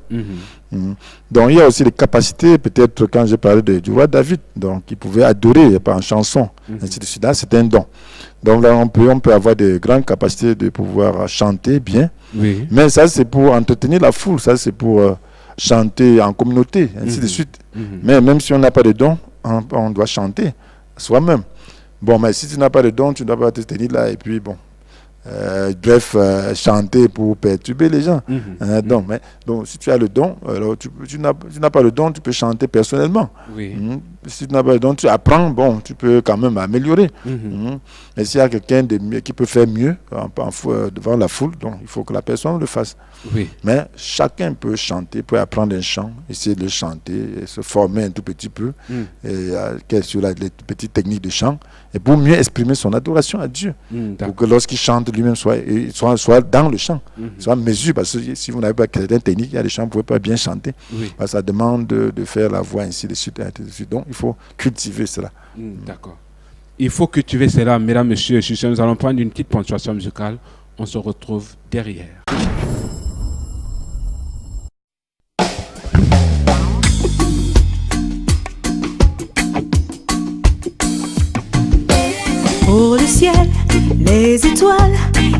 S2: Donc il y a aussi les capacités, peut-être quand j'ai parlé du roi David, donc il pouvait adorer par en chanson, ainsi de suite. Là, c'est un don. Donc là, on peut avoir des grandes capacités de pouvoir chanter bien.
S1: Oui.
S2: Mais ça, c'est pour entretenir la foule, ça, c'est pour chanter en communauté, ainsi de suite. Mais même si on n'a pas de don, on doit chanter soi-même. Bon, mais si tu n'as pas de don, tu ne dois pas te tenir là et puis bon. Bref, chanter pour perturber les gens. Donc, si tu as le don, alors tu n'as pas le don, tu peux chanter personnellement.
S1: Oui.
S2: Si tu n'as pas le don, tu apprends, bon, tu peux quand même améliorer. Mais s'il y a quelqu'un qui peut faire mieux devant la foule, donc il faut que la personne le fasse.
S1: Oui.
S2: Mais chacun peut chanter, peut apprendre un chant, essayer de le chanter, et se former un tout petit peu sur les petites techniques de chant, et pour mieux exprimer son adoration à Dieu. Pour que lorsqu'il chante lui-même soit dans le chant, soit mesure, parce que si vous n'avez pas certaines techniques, il y a des chants que vous ne pouvez pas bien chanter.
S1: Oui.
S2: Parce que ça demande de faire la voix ainsi de suite. Donc il faut cultiver cela.
S1: D'accord. Il faut cultiver cela, mesdames, messieurs. Nous allons prendre une petite ponctuation musicale. On se retrouve derrière.
S3: Pour le ciel, les étoiles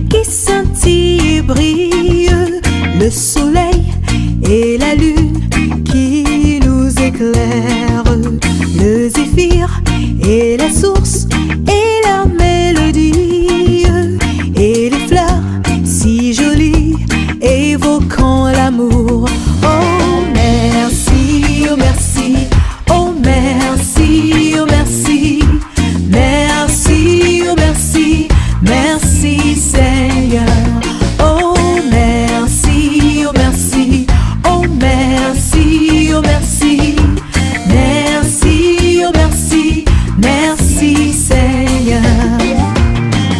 S3: qui scintillent et brillent, le soleil et la lune qui nous éclairent, le zéphyr et la source et la mélodie, et les fleurs si jolies évoquant l'amour. Oh merci, oh merci, oh merci, oh merci. Merci, oh merci, merci Seigneur. Oh merci, oh merci, oh merci, oh merci. Merci, oh merci, merci Seigneur.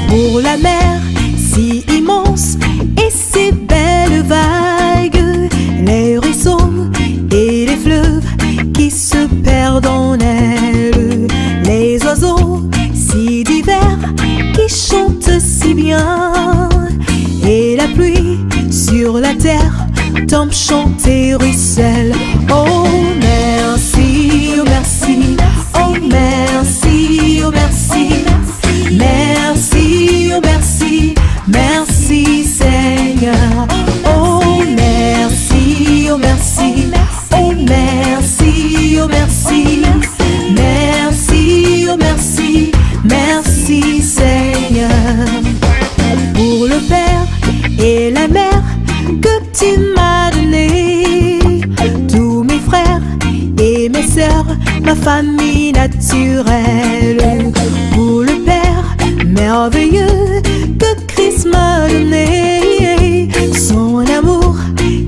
S3: Pour la mer si immense et ses belles vagues, les ruisseaux et les fleuves qui se perdent en elle, les oiseaux si divers qui chantent si bien, et la pluie sur la terre tombe, chante et ruisselle. Oh merci, oh merci, oh merci, oh merci. Merci, oh merci, merci Seigneur. Oh merci, oh merci, oh merci, oh merci. Merci, oh merci, merci Seigneur. Pour le Père et la Mère que tu m'as donné, tous mes frères et mes sœurs, ma famille naturelle. Pour le Père merveilleux que Christ m'a donné, son amour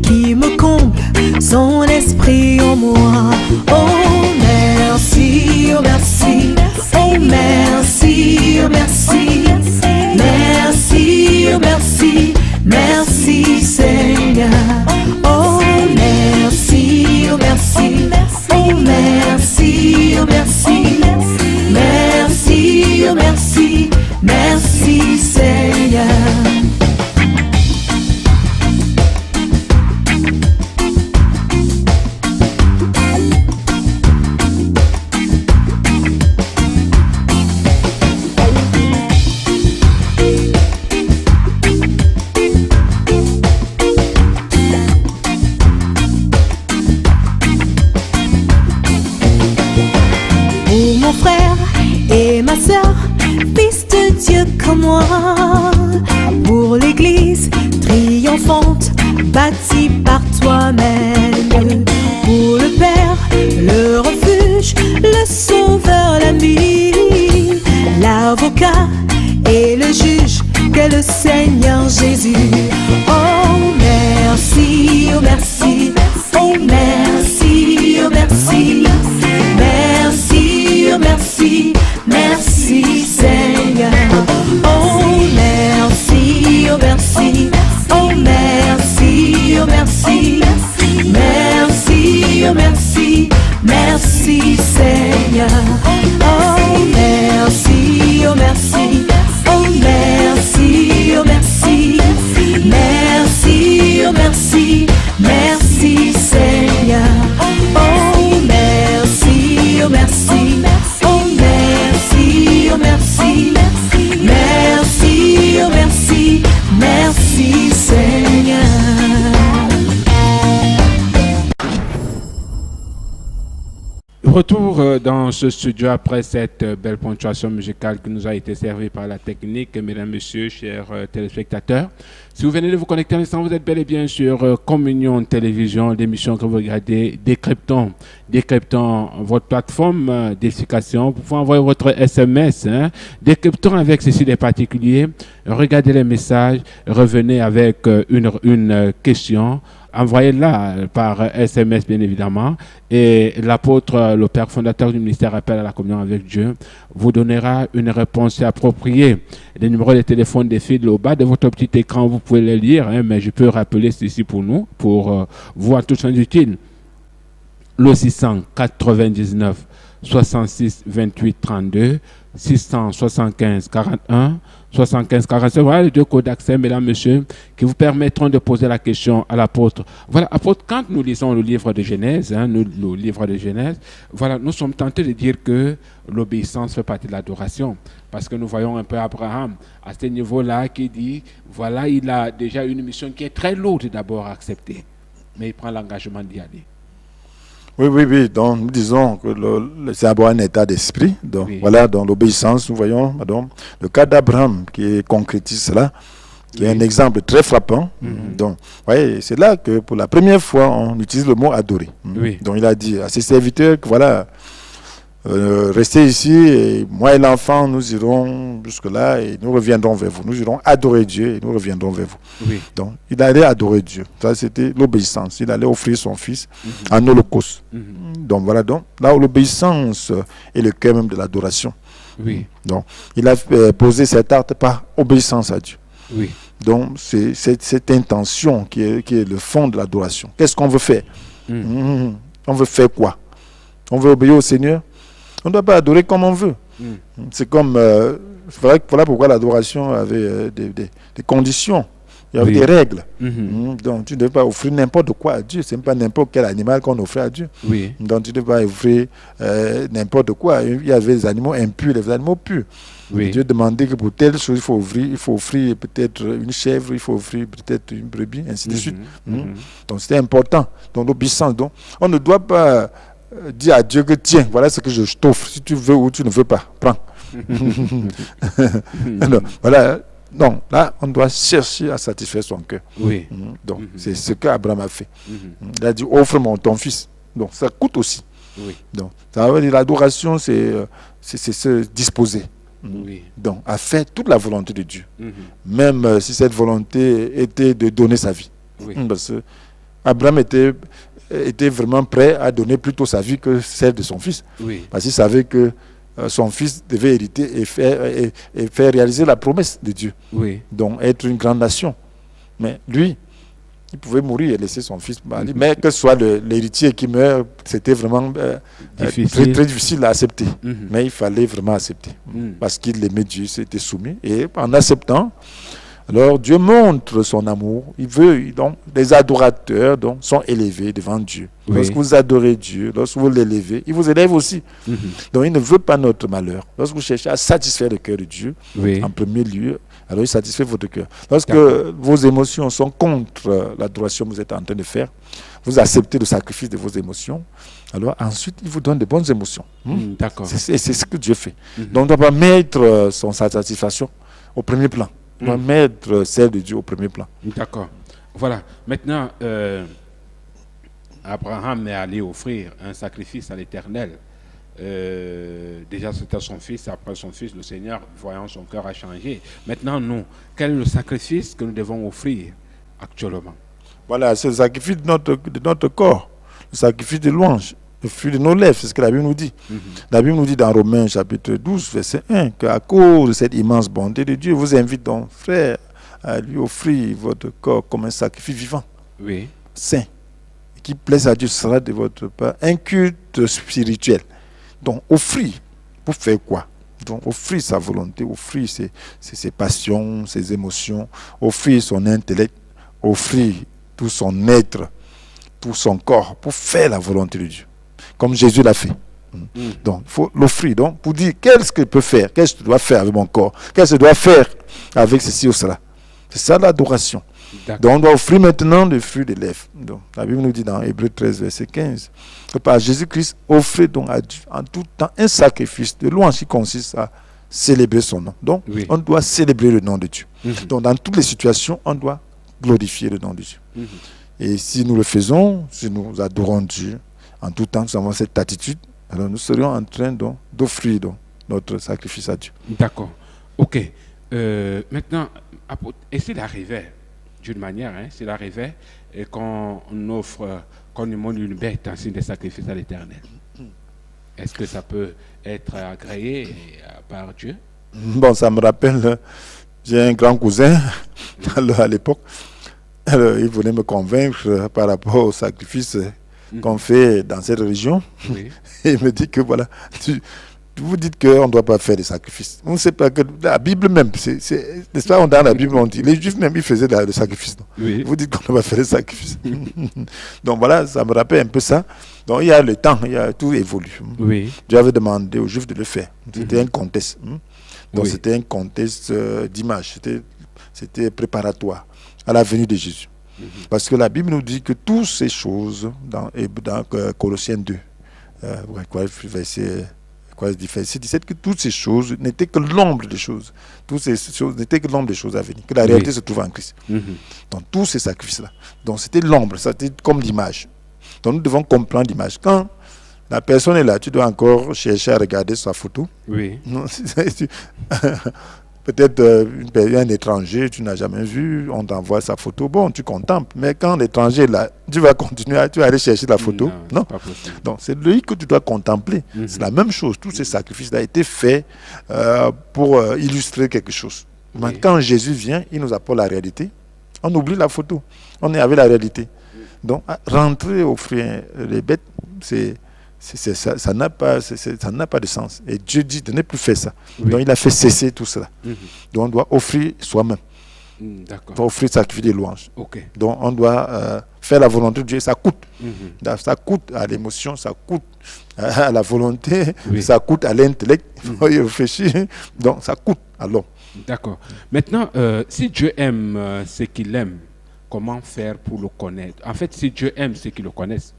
S3: qui me comble, son esprit en moi. Oh merci, oh merci, oh merci, oh merci. Merci, oh merci, merci Seigneur. Oh merci, oh merci, oh merci, oh merci. Merci, oh merci, merci Seigneur. Pour mon frère et ma sœur, fils de Dieu comme moi, pour l'église triomphante bâtie par toi-même, pour le Père, le refuge, le sauveur, l'ami, l'avocat et le juge qu'est le Seigneur Jésus. Oh merci, oh merci, oh merci, oh merci, merci, oh merci, merci Seigneur. Oh merci, oh merci, oh merci, oh merci, merci, oh merci, merci Seigneur. Oh merci, oh merci, oh merci, oh merci, merci, oh merci, merci Seigneur. Oh merci, oh merci, oh merci, oh merci, merci, oh merci, merci Seigneur.
S1: Retour dans ce studio après cette belle ponctuation musicale qui nous a été servie par la technique. Mesdames, Messieurs, chers téléspectateurs, si vous venez de vous connecter à l'instant, vous êtes bel et bien sur Communion Télévision, l'émission que vous regardez, décryptons votre plateforme d'explication. Vous pouvez envoyer votre SMS, décryptons avec ceci des particuliers, regardez les messages, revenez avec une question. Envoyez-la par SMS, bien évidemment. Et l'apôtre, le père fondateur du ministère Appel à la communion avec Dieu, vous donnera une réponse appropriée. Les numéros de téléphone défilent au bas de votre petit écran. Vous pouvez les lire, mais je peux rappeler ceci pour nous, pour vous à toutes fins utiles. Le 699 66 28 32, 675 41 75 47. Voilà les deux codes d'accès, mesdames, messieurs, qui vous permettront de poser la question à l'apôtre. Voilà, apôtre, quand nous lisons le livre de Genèse, voilà, nous sommes tentés de dire que l'obéissance fait partie de l'adoration. Parce que nous voyons un peu Abraham à ce niveau-là qui dit, voilà, il a déjà une mission qui est très lourde d'abord à accepter. Mais il prend l'engagement d'y aller.
S2: Oui. Donc, nous disons que c'est avoir un état d'esprit. Donc, voilà, dans l'obéissance, nous voyons le cas d'Abraham qui concrétise cela, qui est un exemple très frappant. Donc, voyez, c'est là que pour la première fois, on utilise le mot adorer. Donc, il a dit à ses serviteurs que voilà, restez ici et moi et l'enfant, nous irons jusque-là et nous reviendrons vers vous. Nous irons adorer Dieu et nous reviendrons vers vous. Donc, il allait adorer Dieu. Ça, c'était l'obéissance. Il allait offrir son fils en holocauste. Donc, voilà. Donc, là où l'obéissance est le cœur même de l'adoration. Donc, il a posé cet acte par obéissance à Dieu. Donc, c'est cette intention qui est le fond de l'adoration. Qu'est-ce qu'on veut faire? On veut faire quoi? On veut obéir au Seigneur? On ne doit pas adorer comme on veut. C'est comme... voilà pourquoi l'adoration avait des conditions. Il y avait des règles. Donc, tu ne devais pas offrir n'importe quoi à Dieu. Ce n'est pas n'importe quel animal qu'on offrait à Dieu. Donc, tu ne devais pas offrir n'importe quoi. Il y avait des animaux impurs, des animaux purs. Dieu demandait que pour telle chose, il faut offrir peut-être une chèvre, il faut offrir peut-être une brebis, ainsi de suite. Donc, c'était important. Donc, l'obéissance. Donc, on ne doit pas... dis à Dieu que tiens, voilà ce que je t'offre. Si tu veux ou tu ne veux pas, prends. Alors, voilà. Donc là, on doit chercher à satisfaire son cœur. Donc c'est ce qu'Abraham a fait. Il a dit offre-moi ton fils. Donc ça coûte aussi. Donc ça veut dire l'adoration, c'est se disposer. Donc à faire toute la volonté de Dieu. Même si cette volonté était de donner sa vie. Parce que Abraham était vraiment prêt à donner plutôt sa vie que celle de son fils. Parce qu'il savait que son fils devait hériter et faire réaliser la promesse de Dieu. Donc être une grande nation. Mais lui, il pouvait mourir et laisser son fils. Mais que ce soit l'héritier qui meurt, c'était vraiment très, très difficile à accepter. Mais il fallait vraiment accepter. Parce qu'il aimait Dieu, il s'était soumis. Et en acceptant, alors Dieu montre son amour. Il veut, donc, les adorateurs sont élevés devant Dieu. Lorsque vous adorez Dieu, lorsque vous l'élevez, il vous élève aussi. Donc il ne veut pas notre malheur. Lorsque vous cherchez à satisfaire le cœur de Dieu, en premier lieu, alors il satisfait votre cœur. Lorsque vos émotions sont contre l'adoration que vous êtes en train de faire, vous acceptez le sacrifice de vos émotions, alors ensuite il vous donne de bonnes émotions. C'est ce que Dieu fait. Donc on ne doit pas mettre son satisfaction au premier plan. On doit mettre celle de Dieu au premier plan.
S1: D'accord. Voilà. Maintenant, Abraham est allé offrir un sacrifice à l'Éternel. déjà c'était son fils, après son fils, le Seigneur, voyant son cœur, a changé. Maintenant, nous, quel est le sacrifice que nous devons offrir actuellement?
S2: Voilà, c'est le sacrifice de notre corps, le sacrifice de louange, le fruit de nos lèvres, c'est ce que la Bible nous dit. La Bible nous dit dans Romains chapitre 12, verset 1, qu'à cause de cette immense bonté de Dieu, vous invite donc, frère, à lui offrir votre corps comme un sacrifice vivant, saint, qui plaise à Dieu, sera de votre part un culte spirituel. Donc, offrir, pour faire quoi? Donc, offrir sa volonté, offrir ses passions, ses émotions, offrir son intellect, offrir tout son être, tout son corps, pour faire la volonté de Dieu, comme Jésus l'a fait. Donc, il faut l'offrir, donc, pour dire qu'est-ce que je peux faire, qu'est-ce que je dois faire avec mon corps, qu'est-ce que je dois faire avec ceci ou cela. C'est ça l'adoration. Donc, on doit offrir maintenant le fruit des lèvres. Donc, la Bible nous dit dans Hébreux 13, verset 15, que par Jésus-Christ, offrez donc à Dieu en tout temps un sacrifice de louange qui consiste à célébrer son nom. Donc, on doit célébrer le nom de Dieu. Donc, dans toutes les situations, on doit glorifier le nom de Dieu. Et si nous le faisons, si nous adorons Dieu en tout temps, nous avons cette attitude, alors nous serions en train d'offrir notre sacrifice à Dieu.
S1: D'accord. Ok. Maintenant, et s'il arrivait, d'une manière, s'il arrivait et qu'on offre, qu'on nous montre une bête en signe de sacrifice à l'Éternel, est-ce que ça peut être agréé par Dieu?
S2: Bon, ça me rappelle, j'ai un grand cousin, à l'époque, alors, il voulait me convaincre par rapport au sacrifice qu'on fait dans cette région. Et il me dit que voilà, vous dites qu'on ne doit pas faire des sacrifices. On ne sait pas que la Bible même, n'est-ce pas, dans la Bible on dit, les Juifs même, ils faisaient le sacrifice. Vous dites qu'on ne doit pas faire des sacrifices. Donc voilà, ça me rappelle un peu ça. Donc il y a le temps, tout évolue. Dieu avait demandé aux Juifs de le faire. C'était un contexte. Donc c'était un contexte d'image. C'était préparatoire à la venue de Jésus. Parce que la Bible nous dit que toutes ces choses, dans Colossiens 2, verset 17, que toutes ces choses n'étaient que l'ombre des choses. Toutes ces choses n'étaient que l'ombre des choses à venir. Que la réalité se trouve en Christ. Donc tous ces sacrifices-là. Donc c'était l'ombre, c'était comme l'image. Donc nous devons comprendre l'image. Quand la personne est là, tu dois encore chercher à regarder sa photo. Non, peut-être un étranger, tu n'as jamais vu, on t'envoie sa photo, bon, tu contemples. Mais quand l'étranger est là, tu vas continuer, tu vas aller chercher la photo. Non. Donc, c'est lui que tu dois contempler. C'est la même chose. Tous ces sacrifices-là ont été faits pour illustrer quelque chose. Mais quand Jésus vient, il nous apporte la réalité. On oublie la photo. On est avec la réalité. Donc, rentrer, offrir les bêtes, ça n'a pas de sens. Et Dieu dit de ne plus faire ça. Donc il a fait cesser tout cela. Donc on doit offrir soi-même. On doit offrir sacrifice de louange. Donc on doit faire la volonté de Dieu. Ça coûte. Ça coûte à l'émotion, ça coûte à la volonté, ça coûte à l'intellect. Il faut y réfléchir. Donc ça coûte à l'homme.
S1: D'accord. Maintenant, si Dieu aime ce qu'il aime, comment faire pour le connaître? En fait, si Dieu aime ceux qui le connaissent,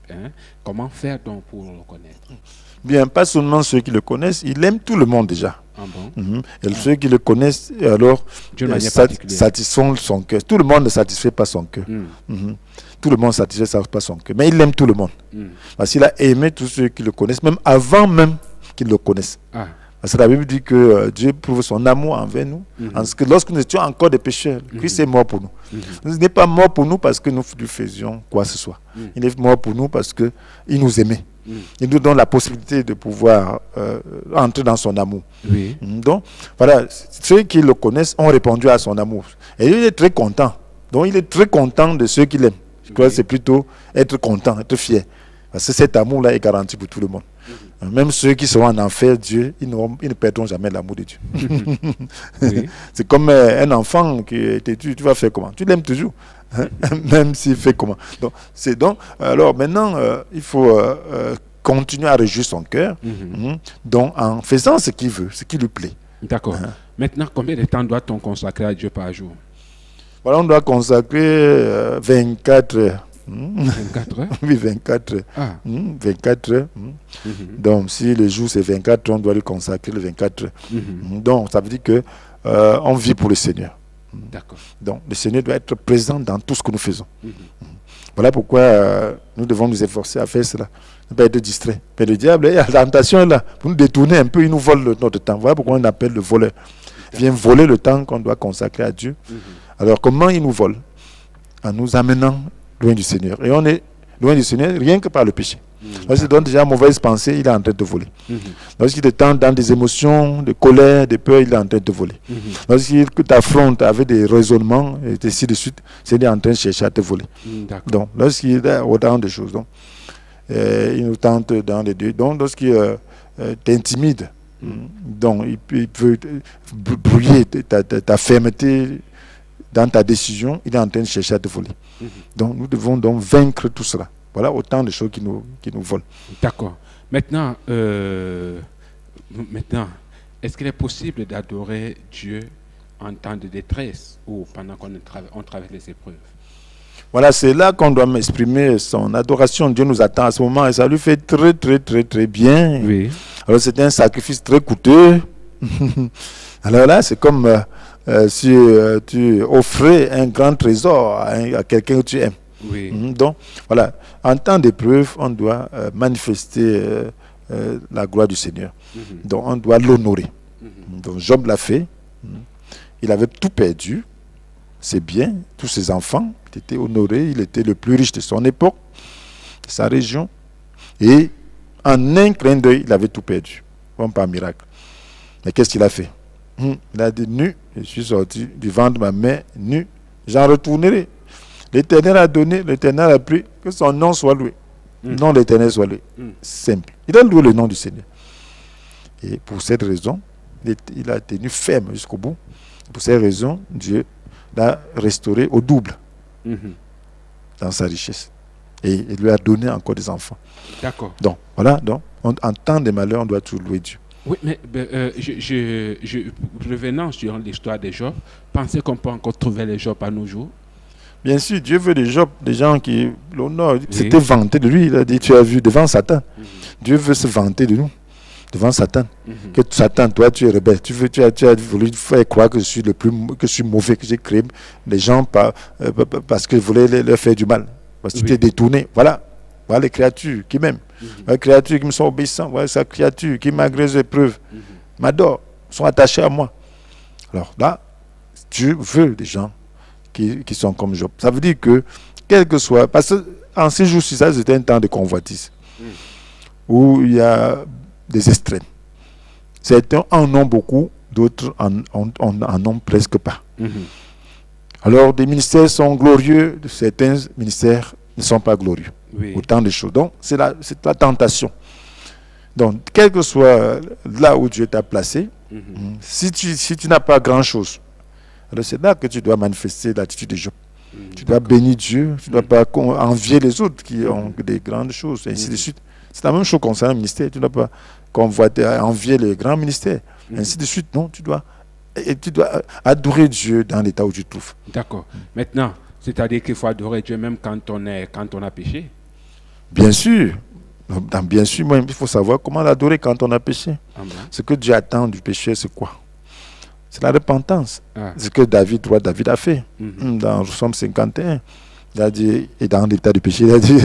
S1: comment faire donc pour le connaître?
S2: Bien, pas seulement ceux qui le connaissent, il aime tout le monde déjà. Et ceux qui le connaissent, alors, satisfont son cœur. Tout le monde ne satisfait pas son cœur. Tout le monde ne satisfait pas son cœur. Mais il aime tout le monde. Parce qu'il a aimé tous ceux qui le connaissent, même avant même qu'ils le connaissent. Parce que la Bible dit que Dieu prouve son amour envers nous. Parce que lorsque nous étions encore des pécheurs, Christ est mort pour nous. Il n'est pas mort pour nous parce que nous lui faisions quoi que ce soit. Il est mort pour nous parce qu'il nous aimait. Il nous donne la possibilité de pouvoir entrer dans son amour. Donc, voilà, ceux qui le connaissent ont répondu à son amour. Et il est très content. Donc, il est très content de ceux qu'il aime. Je crois que c'est plutôt être content, être fier. Parce que cet amour-là est garanti pour tout le monde. Même ceux qui seront en enfer, Dieu, ils ne perdront jamais l'amour de Dieu. C'est comme un enfant qui est têtu, tu vas faire comment? Tu l'aimes toujours, même s'il fait comment. Donc, alors maintenant, il faut continuer à réjouir son cœur, donc en faisant ce qu'il veut, ce qui lui plaît.
S1: D'accord. Maintenant, combien de temps doit-on consacrer à Dieu par jour?
S2: Voilà, on doit consacrer 24 heures.
S1: 24 heures?
S2: Oui, 24 heures. 24 heures. Donc, si le jour c'est 24 heures, on doit lui consacrer les 24 heures. Donc, ça veut dire que on vit pour le Seigneur.
S1: D'accord.
S2: Donc, le Seigneur doit être présent dans tout ce que nous faisons. Voilà pourquoi nous devons nous efforcer à faire cela. Ne pas être distrait. Mais le diable, la tentation est là. Pour nous détourner un peu, il nous vole notre temps. Voilà pourquoi on appelle le voleur. Il vient voler le temps qu'on doit consacrer à Dieu. Alors comment il nous vole? En nous amenant loin du Seigneur. Et on est loin du Seigneur rien que par le péché. Lorsqu'il donne déjà une mauvaise pensée, il est en train de voler. Lorsqu'il te tente dans des émotions, de colère, de peur, il est en train de voler. Lorsqu'il t'affronte avec des raisonnements, et ainsi de suite, c'est en train de chercher à te voler. Donc, lorsqu'il a autant de choses, donc, il nous tente dans les deux. Donc, lorsqu'il t'intimide, donc, il peut brouiller ta fermeté dans ta décision, il est en train de chercher à te voler. Donc, nous devons donc vaincre tout cela. Voilà autant de choses qui nous volent.
S1: D'accord. Maintenant, est-ce qu'il est possible d'adorer Dieu en temps de détresse ou pendant qu'on traverse les épreuves?
S2: Voilà, c'est là qu'on doit exprimer son adoration. Dieu nous attend à ce moment et ça lui fait très, très, très, très bien.
S1: Oui.
S2: Alors, c'est un sacrifice très coûteux. Alors là, c'est comme si tu offrais un grand trésor à quelqu'un que tu aimes.
S1: Oui.
S2: Donc, voilà, en temps d'épreuve, on doit manifester la gloire du Seigneur. Donc, on doit l'honorer. Donc, Job l'a fait. Il avait tout perdu, ses biens, tous ses enfants. Il était honoré, il était le plus riche de son époque, de sa région. Et en un clin d'œil, il avait tout perdu, comme par miracle. Mais qu'est-ce qu'il a fait? Il a dit, nu, je suis sorti du ventre de ma mère, nu, j'en retournerai. L'Éternel a donné, l'Éternel a pris, que son nom soit loué. Le nom de l'Éternel soit loué. Simple. Il a loué le nom du Seigneur. Et pour cette raison, il a tenu ferme jusqu'au bout. Pour cette raison, Dieu l'a restauré au double dans sa richesse. Et il lui a donné encore des enfants.
S1: D'accord.
S2: Donc, voilà. Donc, en temps de malheur, on doit toujours louer Dieu.
S1: Oui, mais revenant sur l'histoire des Job, pensez qu'on peut encore trouver les Job à nos jours?
S2: Bien sûr, Dieu veut des gens qui l'honorent. C'était vanté de lui. Il a dit, tu as vu devant Satan. Dieu veut se vanter de nous devant Satan. Que Satan, toi, tu es rebelle. Tu as voulu faire croire que je suis mauvais, que j'ai créé les gens parce que je voulais leur faire du mal. Parce que tu t'es détourné. Voilà les créatures qui m'aiment. Voilà les créatures qui me sont obéissantes. Voilà ces créatures qui, malgré les épreuves, m'adorent, sont attachées à moi. Alors là, Dieu veut des gens qui sont comme Job. Ça veut dire que, quel que soit, parce qu'en ces jours-ci, ça c'était un temps de convoitise, où il y a des extrêmes. Certains en ont beaucoup, d'autres en ont presque pas. Alors, des ministères sont glorieux, certains ministères ne sont pas glorieux. Autant de choses. Donc, c'est la tentation. Donc, quel que soit là où Dieu t'a placé, si tu n'as pas grand-chose, alors c'est là que tu dois manifester l'attitude de Job. Tu dois bénir Dieu, tu ne dois pas envier les autres qui ont des grandes choses, et ainsi de suite. C'est la même chose concernant le ministère. Tu ne dois pas convoiter, envier les grands ministères, ainsi de suite. Non, tu dois adorer Dieu dans l'état où tu te trouves.
S1: D'accord. Maintenant, c'est-à-dire qu'il faut adorer Dieu même quand on a péché?
S2: Bien sûr. Bien sûr, moi, il faut savoir comment l'adorer quand on a péché. Ce que Dieu attend du péché, c'est quoi? C'est la repentance. C'est ce que roi David a fait. Dans Psaume 51, il a dit, et dans l'état du péché, il a dit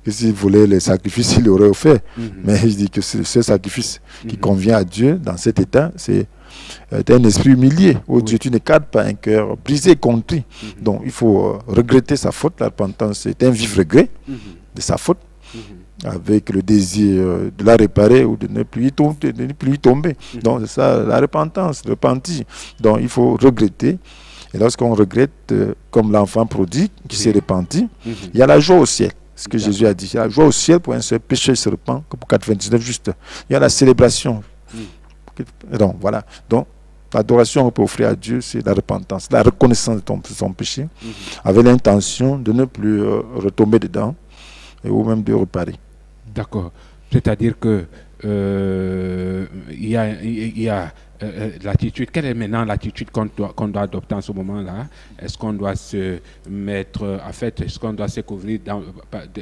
S2: que s'il voulait les sacrifices, il l'aurait offert. Mais il dit que ce sacrifice qui convient à Dieu dans cet état, c'est un esprit humilié, où Dieu, tu ne cadres pas un cœur brisé, contrit. Donc il faut regretter sa faute. La repentance, c'est un vif regret de sa faute, avec le désir de la réparer ou de ne plus y tomber. Donc c'est ça, la repentance, repentir. Donc il faut regretter. Et lorsqu'on regrette, comme l'enfant prodigue qui s'est repenti, il y a la joie au ciel. Ce que Jésus a dit. Il y a la joie au ciel pour un seul péché se repent, que pour 99 justes. Il y a la célébration. Donc voilà. Donc l'adoration qu'on peut offrir à Dieu, c'est la repentance, la reconnaissance de son péché, avec l'intention de ne plus retomber dedans, ou même de réparer.
S1: D'accord. C'est-à-dire que il y a l'attitude. Quelle est maintenant l'attitude qu'on doit adopter en ce moment-là? Est-ce qu'on doit se mettre, en fait, est-ce qu'on doit se couvrir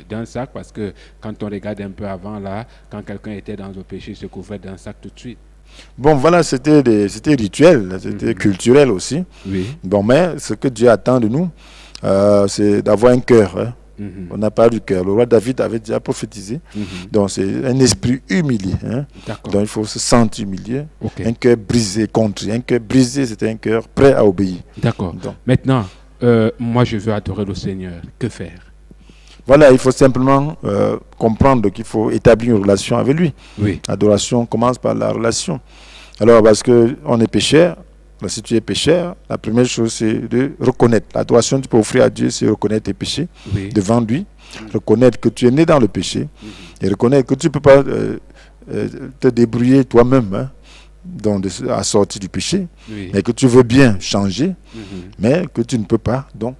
S1: d'un sac? Parce que quand on regarde un peu avant, là, quand quelqu'un était dans le péché, il se couvrait d'un sac tout de suite.
S2: Bon, voilà, c'était rituel, c'était culturel aussi.
S1: Oui.
S2: Bon, mais ce que Dieu attend de nous, c'est d'avoir un cœur On n'a pas du cœur. Le roi David avait déjà prophétisé. Donc c'est un esprit humilié. Hein. Donc il faut se sentir humilié. Un cœur brisé, contrit. Un cœur brisé, c'est un cœur prêt à obéir.
S1: D'accord. Maintenant, moi je veux adorer le Seigneur. Que faire?
S2: Voilà, il faut simplement comprendre qu'il faut établir une relation avec lui.
S1: Oui.
S2: L'adoration commence par la relation. Alors, parce qu'on est pécheur, si tu es pécheur, la première chose, c'est de reconnaître. L'adoration que tu peux offrir à Dieu, c'est reconnaître tes péchés devant lui, reconnaître que tu es né dans le péché, et reconnaître que tu ne peux pas te débrouiller toi-même à sortir du péché, mais que tu veux bien changer, mais que tu ne peux pas. Donc,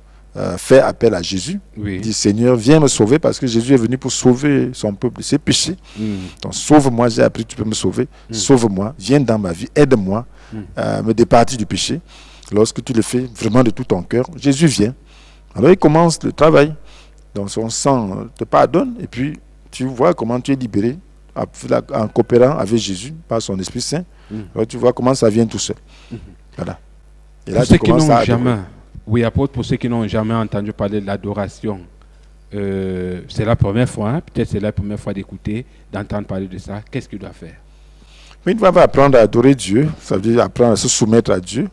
S2: faire appel à Jésus, dit Seigneur, viens me sauver, parce que Jésus est venu pour sauver son peuple de ses péchés. Donc sauve-moi, j'ai appris, tu peux me sauver, sauve-moi, viens dans ma vie, aide-moi à me départir du péché. Lorsque tu le fais vraiment de tout ton cœur, Jésus vient. Alors il commence le travail. Donc son sang te pardonne, et puis tu vois comment tu es libéré en coopérant avec Jésus par son Esprit Saint. Alors tu vois comment ça vient tout seul. Voilà. Et là,
S1: tu commences à Oui, apôtre, pour ceux qui n'ont jamais entendu parler de l'adoration, c'est la première fois, peut-être c'est la première fois d'écouter, d'entendre parler de ça. Qu'est-ce qu'il doit faire?
S2: Mais ils doivent apprendre à adorer Dieu, ça veut dire apprendre à se soumettre à Dieu.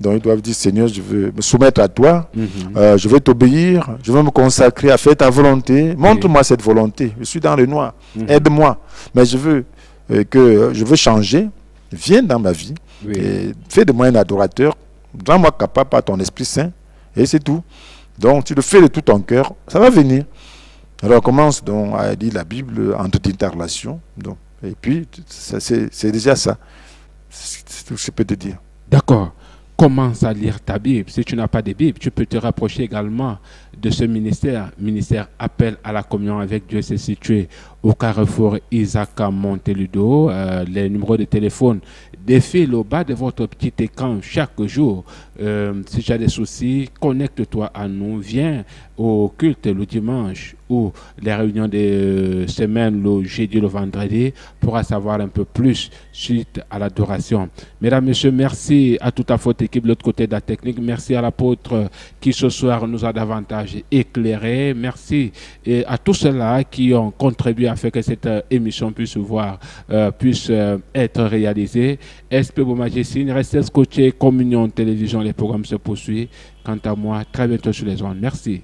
S2: Donc ils doivent dire, Seigneur, je veux me soumettre à toi, je veux t'obéir, je veux me consacrer à faire ta volonté. Montre-moi cette volonté, je suis dans le noir, aide-moi. Mais je veux changer, viens dans ma vie, et fais de moi un adorateur, rends-moi capable par ton Esprit Saint. Et c'est tout. Donc, tu le fais de tout ton cœur, ça va venir. Alors, commence donc à lire la Bible, entretenir ta relation. Donc, et puis, c'est déjà ça. C'est tout ce que je peux te dire.
S1: D'accord. Commence à lire ta Bible. Si tu n'as pas de Bible, tu peux te rapprocher également de ce ministère. Ministère Appel à la communion avec Dieu, c'est situé au carrefour Isaac Monteludo. Les numéros de téléphone défilent au bas de votre petit écran chaque jour. Si tu as des soucis, connecte-toi à nous. Viens au culte le dimanche ou les réunions de semaine le jeudi, le vendredi pour en savoir un peu plus suite à l'adoration. Mesdames, Messieurs, merci à toute votre équipe de l'autre côté de la technique. Merci à l'apôtre qui ce soir nous a davantage éclairé. Merci et à tous ceux-là qui ont contribué à faire que cette émission puisse être réalisée. Esprit Vos Majestés, restez scotchés, Communion Télévision, les programmes se poursuivent. Quant à moi, très bientôt sur les ondes. Merci.